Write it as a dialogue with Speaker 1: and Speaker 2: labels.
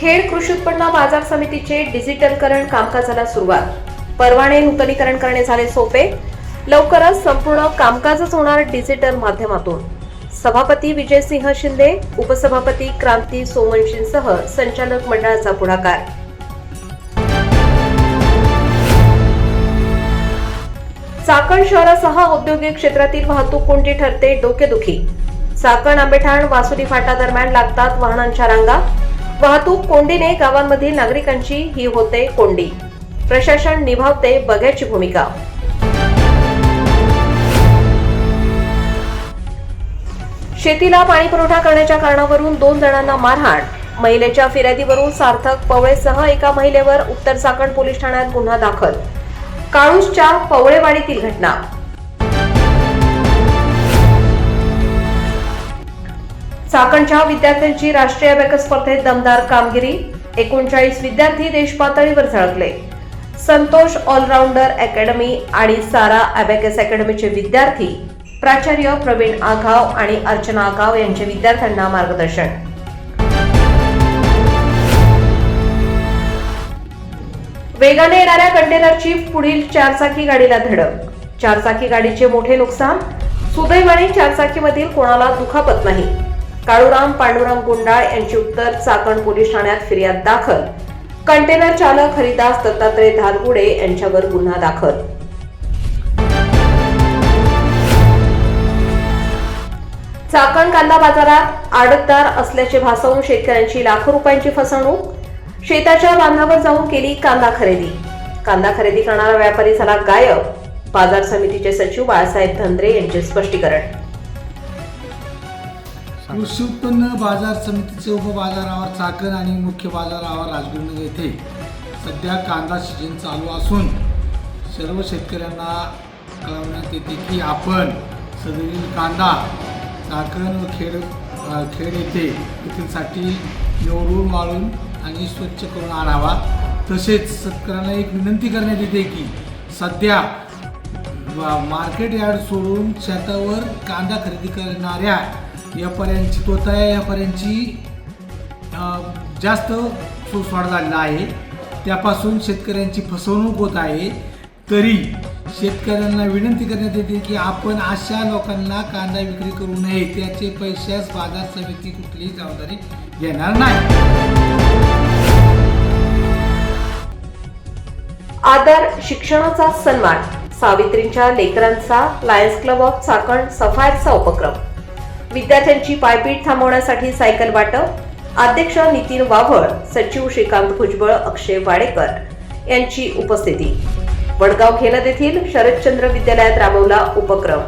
Speaker 1: खेड कृषी उत्पन्न बाजार समितीचे डिजिटलकरण कामकाजाला सुरुवात. परवाने नूतनीकरण करणे झाले सोपे. लवकरच संपूर्ण कामकाजच होणार डिजिटल माध्यमातून. सभापती विजयसिंह शिंदे, उपसभापती क्रांती सोमवंशींसह संचालक मंडळाचा पुढाकार. चाकण शहरासह औद्योगिक क्षेत्रातील वाहतूक कोंडी ठरते डोकेदुखी. चाकण आंबेठाण वासुली फाटा दरम्यान लागतात वाहनांच्या रांगा. वाहतूक कोंडीने गावांमधील नागरिकांची ही होते कोंडी. प्रशासन निभावते बघ्याची भूमिका. शेतीला पाणी पुरवठा करण्याच्या कारणावरून 2 जणांना मारहाण. महिलेच्या फिर्यादीवरून सार्थक पवळेसह एका महिलेवर उत्तर चाकण पोलीस ठाण्यात गुन्हा दाखल. काळूसच्या पवळेवाडीतील घटना. चाकणच्या विद्यार्थ्यांची राष्ट्रीय अबॅकस स्पर्धेत दमदार कामगिरी. 39 विद्यार्थी देशपातळीवर झळकले. संतोष ऑलराऊंडर अकॅडमी आणि सारा अबॅकस अकॅडमीचे विद्यार्थी, प्राचार्य प्रवीण आघाव आणि अर्चना आघाव यांचे विद्यार्थ्यांना मार्गदर्शन. वेगाने येणाऱ्या कंटेनरची पुढील 4चाकी गाडीला धडक. 4चाकी गाडीचे मोठे नुकसान. सुदैवाने 4चाकीमधील कोणाला दुखापत नाही. काळूराम पांडुरंग गुंडाळ यांची उत्तर चाकण पोलीस ठाण्यात फिर्याद दाखल. कंटेनर चालक हरिदास दत्तात्रय धारगुडे यांच्यावर गुन्हा दाखल. चाकण कांदा बाजारात आडतदार असल्याचे भासवून शेतकऱ्यांची लाखो रुपयांची फसवणूक. शेताच्या बांधावर जाऊन केली कांदा खरेदी. कांदा खरेदी करणारा व्यापारी झाला गायब. बाजार समितीचे सचिव बाळासाहेब धंद्रे यांचे स्पष्टीकरण.
Speaker 2: कृषी उत्पन्न बाजार समितीचे उपबाजारावर चाकण आणि मुख्य बाजारावर राजगुरुनगर येथे सध्या कांदा सीजन चालू असून सर्व शेतकऱ्यांना कळवण्यात येते की आपण सदरील कांदा चाकण व खेड येथीलसाठी निवडून वाळून आणि स्वच्छ करून आणावा. तसेच शेतकऱ्यांना एक विनंती करण्यात येते की सध्या मार्केट यार्ड सोडून शेतावर कांदा खरेदी करणाऱ्या व्यापाऱ्यांची व्यापाऱ्यांची जास्त सुसवाड झालेला आहे. त्यापासून शेतकऱ्यांची फसवणूक होत आहे. तरी शेतकऱ्यांना विनंती करण्यात येते की आपण अशा लोकांना कांदा विक्री करू नये. त्याचे पैशास बाजार समिती कुठलीही जबाबदारी घेणार नाही.
Speaker 1: आदर शिक्षणाचा सन्मान. सावित्रींच्या लेकरांचा लायन्स क्लब ऑफ चाकण सफायरचा उपक्रम. विद्यार्थ्यांची पायपीट थांबवण्यासाठी सायकल वाटप. अध्यक्ष नितीन वाव्हळ, सचिव श्रीकांत भुजबळ, अक्षय वाडेकर यांची उपस्थिती. वडगाव खेलद येथील शरदचंद्र विद्यालयात राबवला उपक्रम.